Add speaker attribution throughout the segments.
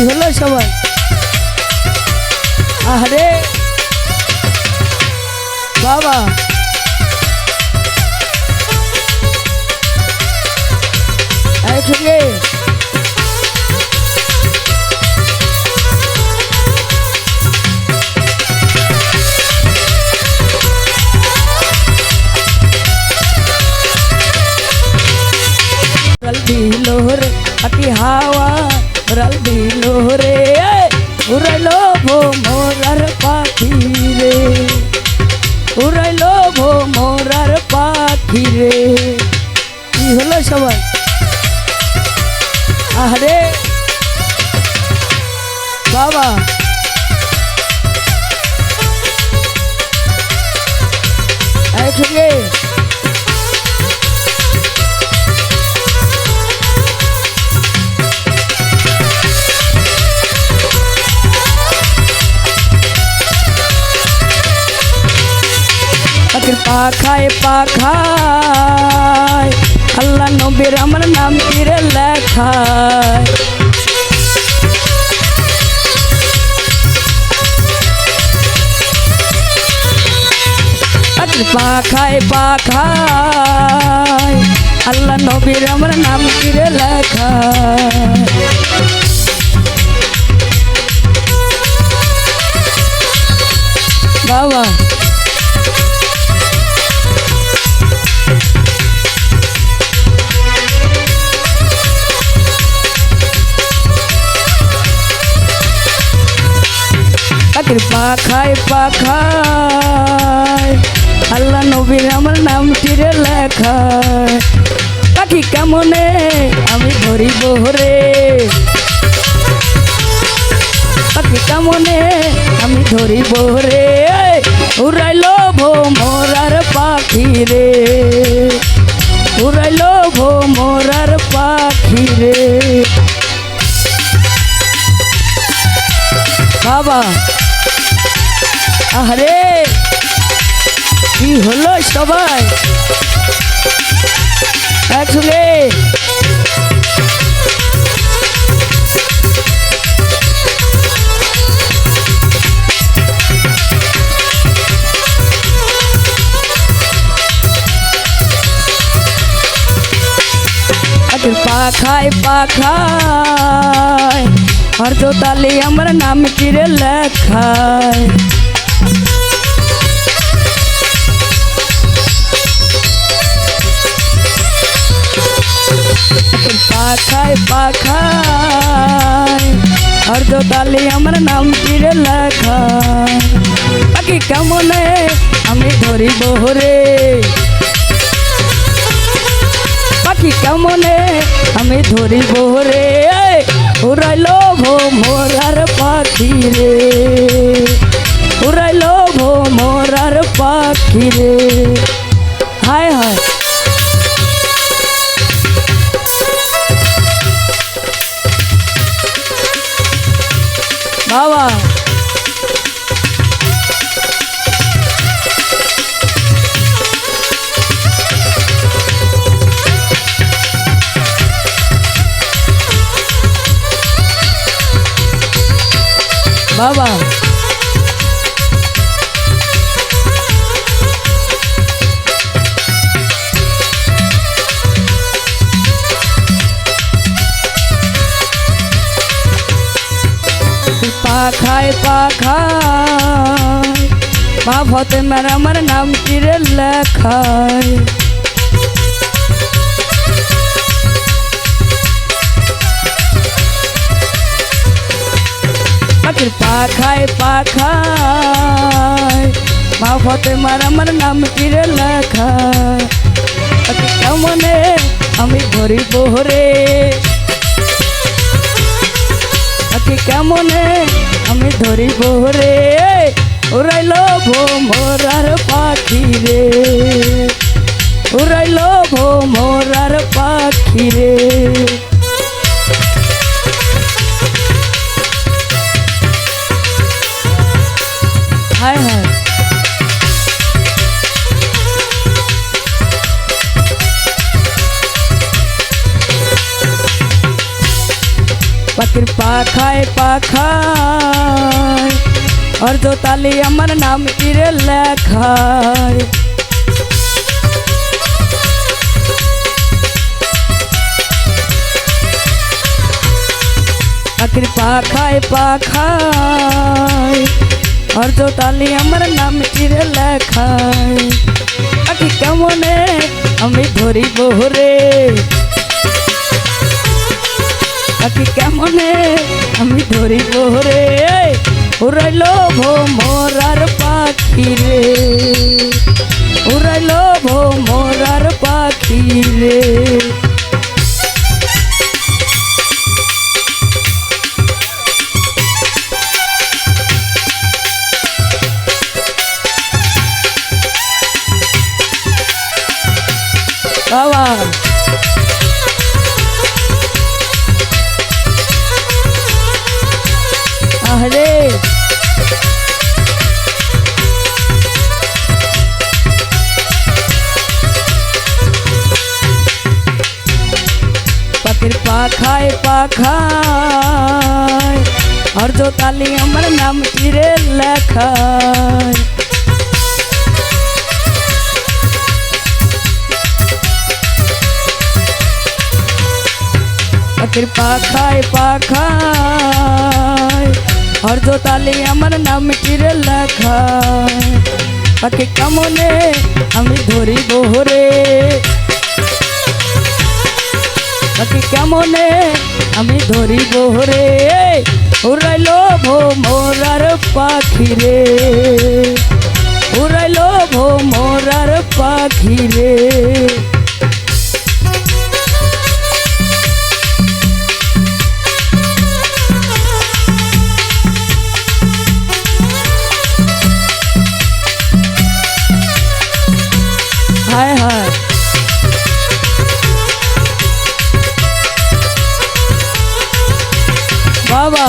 Speaker 1: হলো সবাই? আরে বাবা একসঙ্গে দিলো রে আটি হাওয়া রল দিলো রে উড়াইলো মোরার পাখি রে উড়াইলো মোরার পাখি রে। কি হলো সবাই? আরে বাবা একসঙ্গে পাখায় পাখায় আল্লাহ নবীর আমার নাম তীরে লেখায় পাখায় পাখায় আল্লাহ নবীর আমার নাম তীরে লেখায়। বাবা পাখায় পাখায় আল্লাহ নবীর আমার নাম তীরে লেখায়। পাখি কেমনে আমি ধরিব রে পাখি কেমনে আমি ধরিব রে উড়াইলো মোরার পাখি রে উড়াইলো মোরার পাখি রে। বাবা আরে কি হলো সবাই একসঙ্গে পাখায় পাখায় আর তো তালে আমার নাম তীরে লেখায়। পাখায় পাখায় আর তো তালে আমার নাম তীরে লেখায়। পাখি কেমনে আমি ধরিব রে পাখি কেমনে আমি ধরিব রে উড়াইলো মোরার পাখি রে উড়াইলো মোরার পাখি রে। হায় হায় বাবা বাবা পাখায় পাখায় মা ফতে মেরা আমার নাম তীরে লেখায়। পাখায় পাখায় মা ফতে মার আমার নাম তীরে লেখায়। কেমনে আমি ধরিব রে কেমনে আমি ধরিব রে উড়াইলো মোরার পাখি রে উড়াইলো মোরার পাখি রে। হায় হায় পাখির পাখায় পাখায় অর্ধ তালি আমার নাম তীরে লেখায় পাখির পাখায় পাখায় অর্ধ তালি আমার নাম তীরে লেখায় পাখি কেমনে আমি ধরিব রে পাখি কেমনে আমি ধরিব রে উড়াইল ভোমরার পাখি রে উড়াইল ভোমরার পাখি রে বাবা আরে পাখির পাখায় পাখায় অর্ধ তালি আমার নাম তীরে লেখায় পাখির পাখায় পাখায় অর্ধ তালি আমার নাম তীরে লেখায় পাখি কেমনে আমি ধরিব রে পাখি কেমনে আমি ধরিব রে উড়াইল ভোমরার পাখি রে উড়াইল ভোমরার পাখি রে হায় হায় বাবা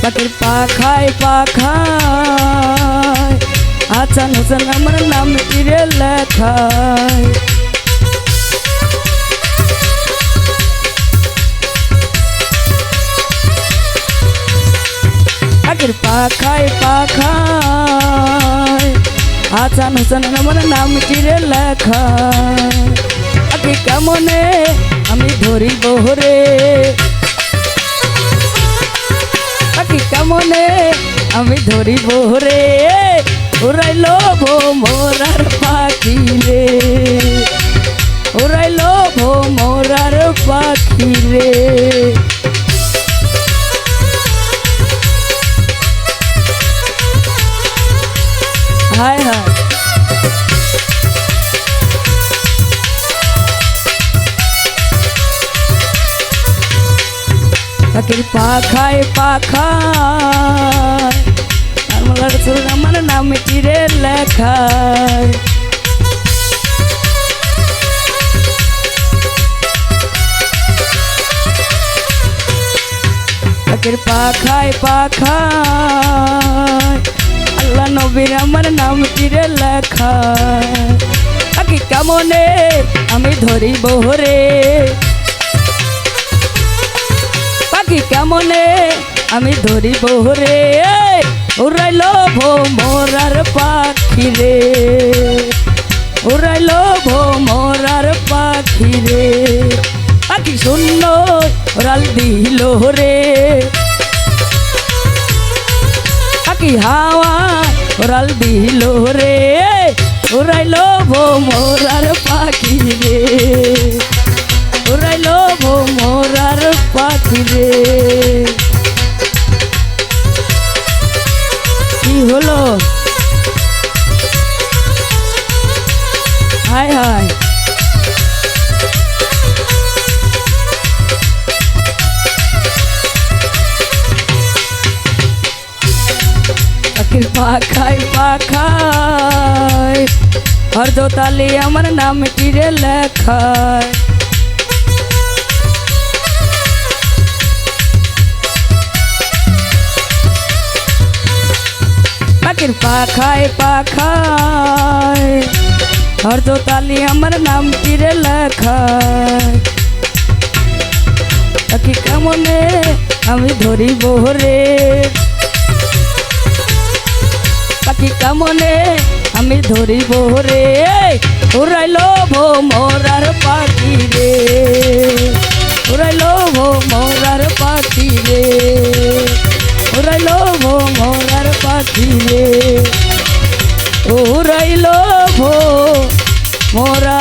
Speaker 1: পাখির পাখায় পাখায় আচ্ছা হোসেন আমার নাম তীরে লেখায় পাখির পাখায় পাখায় আচ্ছা হোসেন আমার নাম তীরে লেখায় পাখি কেমনে আমি ধরিব রে পাখি কেমনে আমি ধরিব রে উড়াইল ভোমরার পাখি রে উড়াইল ভোমরার পাখি রে হায় হায় পাখির পাখায় পাখায় আমার নাম তীরে লেখায় পাখির পাখায় পাখায় আল্লাহ নবীর আমার নাম তীরে লেখায় পাখি কেমনে আমি ধরিব রে পাখি কেমনে আমি ধরিব রে উড়াইল ভোমরার পাখি রে উড়াইল ভোমরার পাখি রে পাখি শূন্য রাল দিল রে পাখি হাওয়া রাল দিল রে উড়াইল ভোমরার পাখি রে উড়াইল ভোমরার পাখি রে কি হলো হায় হায় পাখির পাখায় পাখায় অর্ধ তালি আমার নাম তীরে লেখায় পাখির পাখায় পাখায় হরদ তালি আমার নাম তীরে লেখা পাখি কেমনে আমি ধরিব রে পাখি কেমনে আমি ধরিব রে উড়াইল মোরার পাখি রে উড়াইল মোরার পাখি রে উড়াইল মোরার পাখি রে উড়াইল মোরা